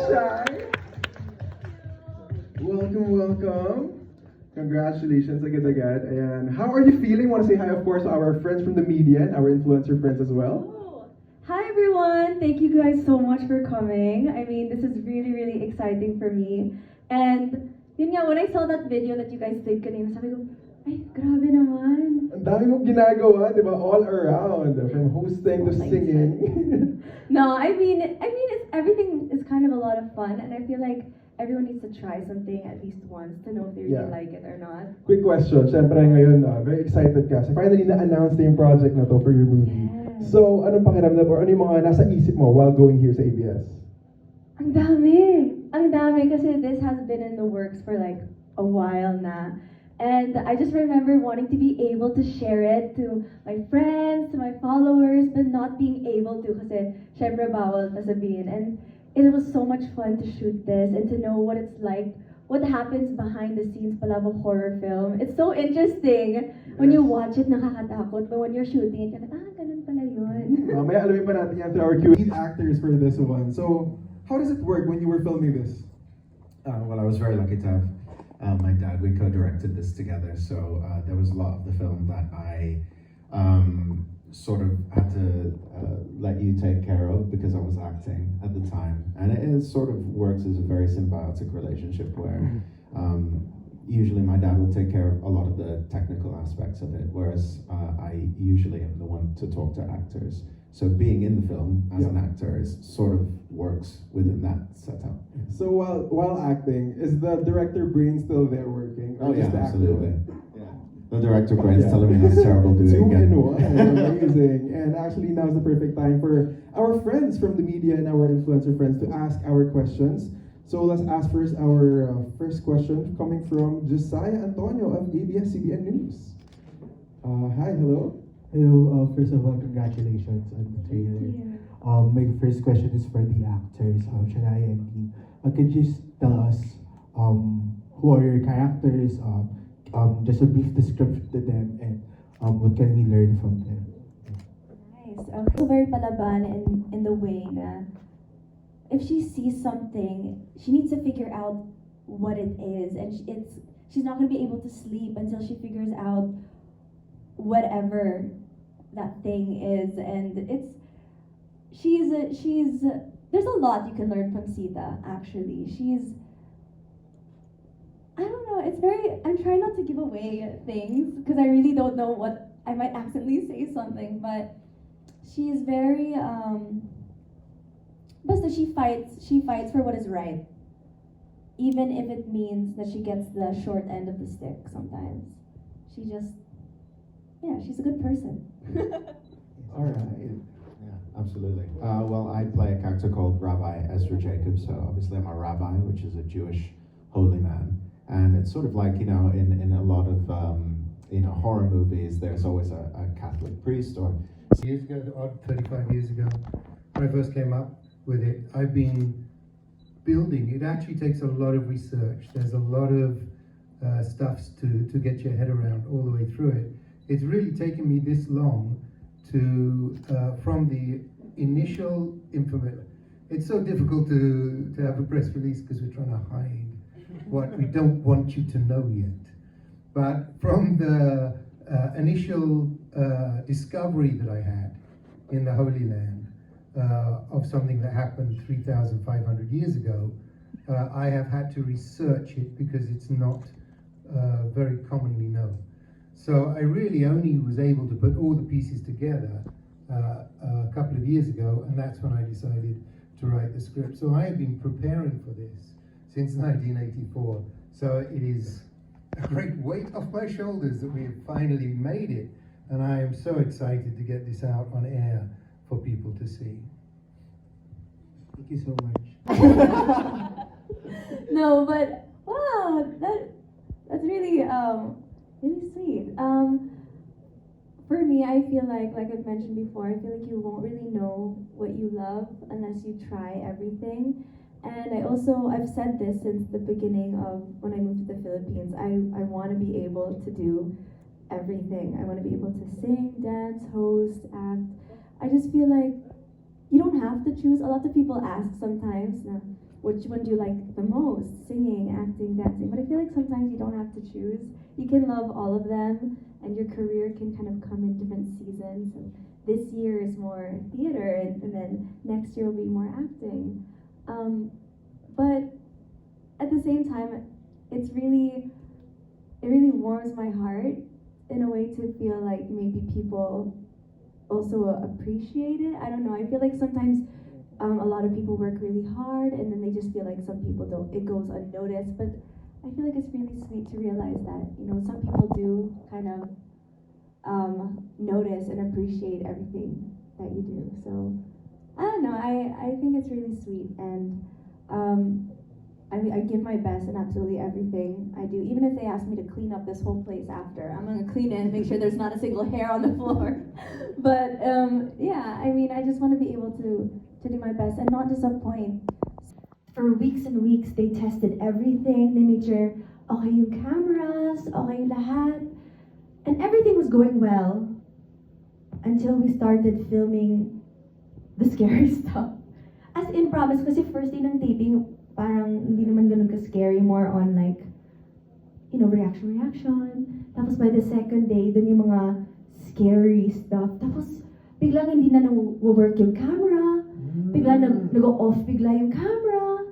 Shai. Welcome. Congratulations agad-agad. And how are you feeling? Want to say hi, of course, to our friends from the media and our influencer friends as well. Hi everyone! Thank you guys so much for coming. I mean, this is really, really exciting for me. And yun nga, when I saw that video that you guys did kanina, sabi ko, ay, grabe naman. Ang dami mong ginagawa, di ba? All around. From hosting to singing. No, I mean, it's, everything is kind of a lot of fun. And I feel like everyone needs to try something at least once to know if they really like it or not. Quick question. Siyempre ngayon, very excited ka. So finally na-announce na yung project na to for your movie. Yes. So, anong pakiramdam or ano yung mga nasa isip mo while going here sa ABS? Ang dami! Ang dami kasi this has been in the works for like a while na. And I just remember wanting to be able to share it to my friends, to my followers, but not being able to kasi syempre bawal pa sabihin. And it was so much fun to shoot this and to know what it's like, what happens behind the scenes pala of a horror film. It's so interesting. When you watch it, nakakatakot. But when you're shooting it, ganun pala yun. Mamaya alamin pa natin yan through our lead actors for this one. So, how does it work when you were filming this? Well, I was very lucky to have my dad. We co-directed this together, so there was a lot of the film that I sort of had to let you take care of because I was acting at the time. And it sort of works as a very symbiotic relationship where usually my dad will take care of a lot of the technical aspects of it, whereas I usually am the one to talk to actors. So being in the film as an actor is sort of works within that setup. So while acting, is the director brain still there working? Oh yeah, just the absolutely. actor? The director brain's telling me that's terrible, do it Two again. in one. Amazing. And actually now's the perfect time for our friends from the media and our influencer friends to ask our questions. So let's ask first our first question coming from Josiah Antonio of ABS-CBN News. Hi, hello. Hello, first of all, congratulations on the trailer. My first question is for the actors, Shanaia and Dean. Could you just tell us who are your characters, just a brief description to them, and what can we learn from them? Nice. Okay. Very palaban in the way na if she sees something, she needs to figure out what it is, and she's not going to be able to sleep until she figures out whatever that thing is. And there's a lot you can learn from Sita. Actually, I don't know. I'm trying not to give away things because I really don't know what I might accidentally say something, but she is very but she fights for what is right, even if it means that she gets the short end of the stick sometimes. She's a good person. All right. Yeah, absolutely. Well, I play a character called Rabbi Ezra Jacob, so obviously I'm a rabbi, which is a Jewish holy man. And it's sort of like, in a lot of, horror movies, there's always a Catholic priest or... Years ago, odd 35 years ago, when I first came up with it, I've been building. It actually takes a lot of research. There's a lot of stuff to get your head around all the way through it. It's really taken me this long to, from the initial information. It's so difficult to have a press release because we're trying to hide what we don't want you to know yet. But from the initial discovery that I had in the Holy Land of something that happened 3,500 years ago, I have had to research it because it's not very commonly known. So I really only was able to put all the pieces together a couple of years ago, and that's when I decided to write the script. So I have been preparing for this since 1984. So it is a great weight off my shoulders that we have finally made it. And I am so excited to get this out on air for people to see. Thank you so much. No, but wow, that's really really sweet. For me, I feel like I've mentioned before, I feel like you won't really know what you love unless you try everything. And I've said this since the beginning of when I moved to the Philippines. I want to be able to do everything. I want to be able to sing, dance, host, act. I just feel like you don't have to choose. A lot of people ask sometimes, which one do you like the most? Singing, acting, dancing. But I feel like sometimes you don't have to choose. You can love all of them, and your career can kind of come in different seasons. And this year is more theater, and then next year will be more acting. But at the same time, it really warms my heart in a way to feel like maybe people also appreciate it. I don't know. I feel like sometimes a lot of people work really hard, and then they just feel like some people don't. It goes unnoticed. But I feel like it's really sweet to realize that some people do kind of notice and appreciate everything that you do. So I don't know. I think it's really sweet, and I give my best in absolutely everything I do. Even if they ask me to clean up this whole place after, I'm gonna clean it and make sure there's not a single hair on the floor. But yeah, I mean, I just want to be able to do my best and not disappoint. For weeks and weeks, they tested everything. They made sure okay yung cameras, okay yung lahat, and everything was going well until we started filming the scary stuff. As in, promise, kasi first day ng taping, parang hindi naman ganun ka-scary, more on like, reaction. Tapos by the second day, dun yung mga scary stuff. Tapos biglang hindi na nag-work yung camera. Biglang nag-off bigla yung camera.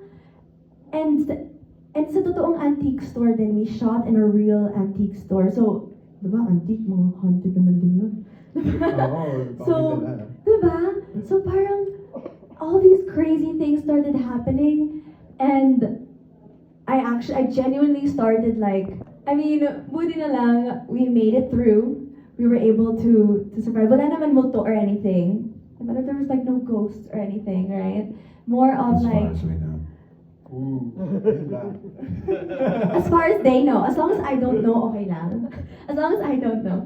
And sa totoong antique store din, we shot in a real antique store. So, diba, antique, mga haunted naman din yun. So, diba? So parang all these crazy things started happening. And I genuinely started buti na lang, we made it through. We were able to survive. Wala naman multo or anything. But there was no ghosts or anything, right? More of As far as we know. as far as they know. As long as I don't know, okay lang. As long as I don't know.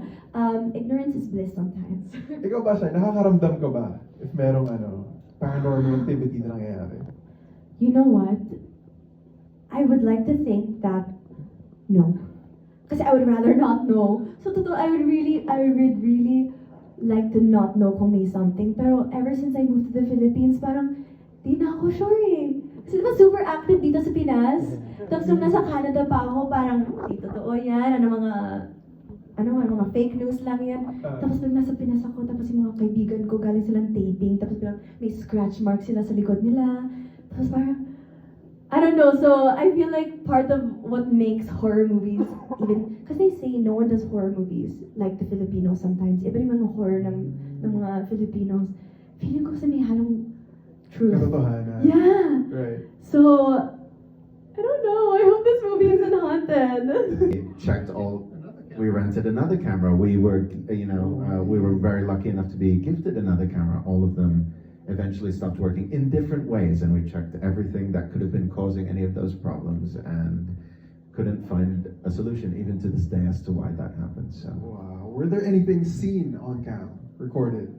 Ignorance is bliss sometimes. Ikaw ba siya, nakakaramdam ka ba if merong paranormal activity na nangyayari? You know what? I would like to think that no. Kasi I would rather not know. So totoo, I would really like to not know kung may something. Pero ever since I moved to the Philippines, parang di na ako sure eh. Kasi diba super active dito sa Pinas? Tapos nung nasa Canada pa ako, parang di totoo yan. Mga fake news lang yan. Tapos nung nasa Pinas ako, tapos yung mga kaibigan ko galing silang taping, tapos may scratch marks sila sa likod nila. Tapos parang, I don't know, so I feel like part of what makes horror movies, even, because they say no one does horror movies like the Filipinos sometimes. Iba naman yung horror ng mga Filipinos. Feeling ko sa may halong truth. Katotohanan. Yeah. Right. So, I don't know, I hope this movie isn't haunted. We rented another camera. We were, we were very lucky enough to be gifted another camera. All of them eventually stopped working in different ways, and we checked everything that could have been causing any of those problems and couldn't find a solution even to this day as to why that happened. So, Wow. Were there anything seen on cam, recorded?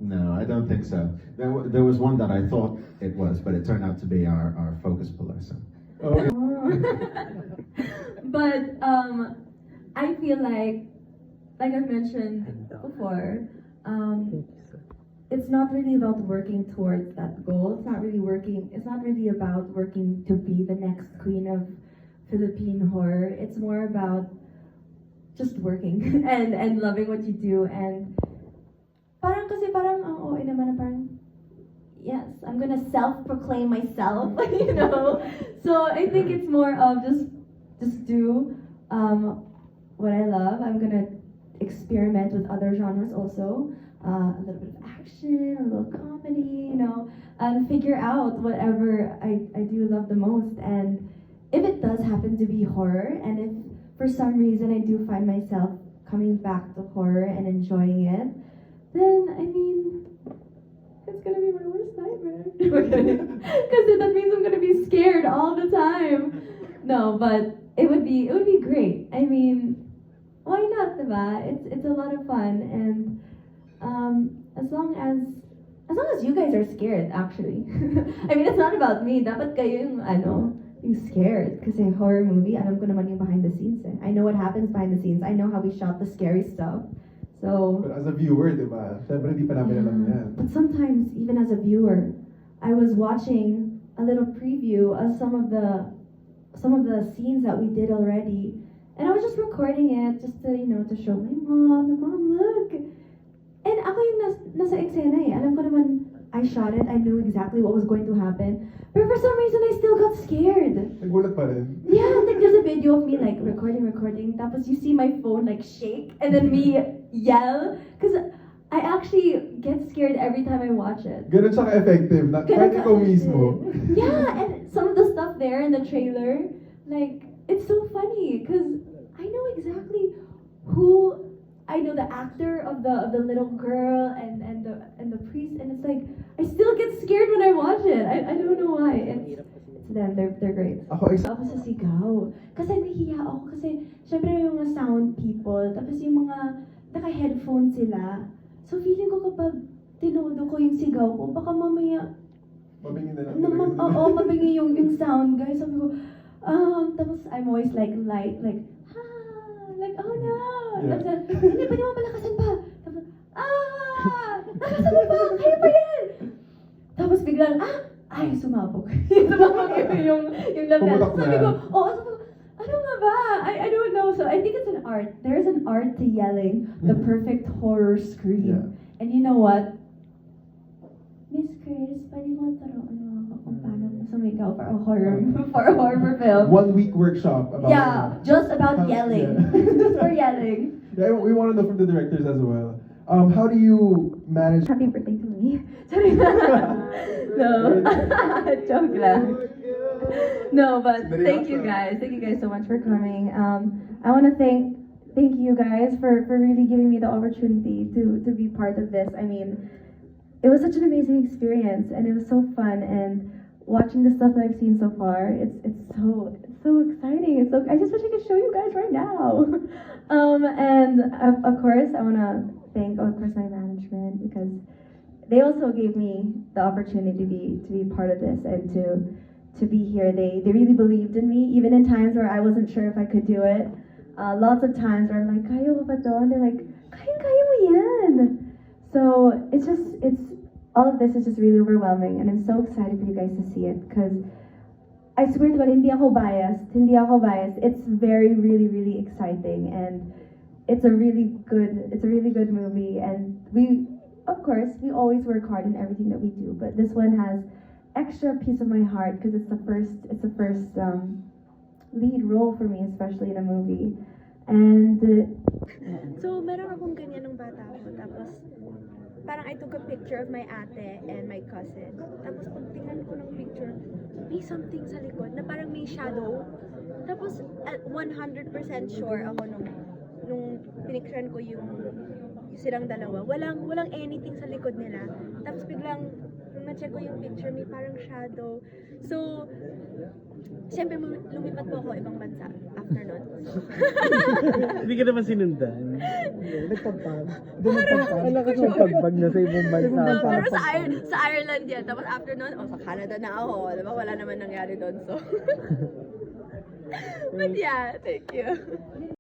no, I don't think so. There was one that I thought it was, but it turned out to be our focus puller. So. Okay. But I feel like I've mentioned before, it's not really about working towards that goal. It's not really about working to be the next queen of Philippine horror. It's more about just working and loving what you do. And parang ang OA naman na parang, yes, I'm gonna self-proclaim myself, So I think it's more of just do what I love. I'm gonna experiment with other genres also. A little bit of action, a little comedy, and figure out whatever I do love the most. And if it does happen to be horror, and if for some reason I do find myself coming back to horror and enjoying it, then it's gonna be my worst nightmare. Because that means I'm gonna be scared all the time. No, but it would be great. Why not, diba? It's a lot of fun, and as long as you guys are scared, actually. It's not about me. Dapat kayo yung scared. Kasi horror movie, alam ko naman yung behind the scenes eh. I know what happens behind the scenes. I know how we shot the scary stuff. So, But as a viewer, di ba? Siyempre, di pa namin alam yan. but sometimes, even as a viewer, I was watching a little preview of some of the scenes that we did already, and I was just recording it just to to show my mom. Mom, look. And ako yung nasa eksena eh. Alam ko naman, I shot it. I knew exactly what was going to happen. But for some reason, I still got scared. Nagulat pa rin. Yeah, like there's a video of me like recording. Tapos you see my phone like shake and then me yell. Because I actually get scared every time I watch it. Ganun siya ka-effective. Kahit ikaw mismo. Yeah, and some of the stuff there in the trailer, like, it's so funny. Because I know exactly who... I know the actor of the little girl and the priest, and it's like I still get scared when I watch it. I don't know why. It's them. They're great. Ako Sa sigaw. Kasi nahihiya ako kasi syempre may mga sound people, tapos yung mga naka-headphone sila. So feeling ko kapag tinodo ko yung sigaw ko, baka mamaya mabingin na lang. mabingin yung sound, guys. Sabi ko, tapos I'm always like light, like oh no! Yeah. Tapos, hindi, pwede mo malakasan pa! Tapos, lakasan mo pa! Kaya pa yan! Tapos biglang, ay, sumabog. Sumabog yung level. Pumutok na. Sabi ko, ano nga ba? I don't know. So I think it's an art. There's an art to yelling the perfect horror scream. Yeah. And you know what? Miss Chris, pwede mo turuan ako kung paano sumigaw for a horror film. 1 week workshop about Just about how- yelling. yeah. Just for yelling. Yeah, we want to know from the directors as well. How do you manage? Happy birthday to me. Sorry. No. Joke lang. No, but thank you guys. Thank you guys so much for coming. I want to thank you guys for really giving me the opportunity to be part of this. I mean, it was such an amazing experience, and it was so fun. And watching the stuff that I've seen so far, it's so exciting. I just wish I could show you guys right now. And of course, I want to thank, of course, my management, because they also gave me the opportunity to be part of this and to be here. They really believed in me, even in times where I wasn't sure if I could do it. Lots of times where I'm like, kaya ko ba to? And they're like, kaya mo yan. So all of this is just really overwhelming, and I'm so excited for you guys to see it, because I swear to God, hindi ako biased. It's very, really, really exciting, and it's a really good movie. And we always work hard in everything that we do, but this one has extra piece of my heart because it's the first lead role for me, especially in a movie. And So, meron akong ganyan nung bata ko. Tapos, parang I took a picture of my ate and my cousin. Tapos, pag tingnan ko ng picture, may something sa likod na parang may shadow. Tapos, at 100% sure ako nung pinicturean ko yung silang dalawa. Walang anything sa likod nila. Tapos, biglang, nung na-check ko yung picture, may parang shadow. So, siyempre, lumipat po ako ibang bansa after nun. Hindi ka naman sinundan. Nagpagpag. Wala ka sa pagpag na sa ibang bansa. Pero sa Ireland yan. Tapos after nun, sa Canada na ako. Diba? Wala naman nangyari doon. So, but yeah, thank you.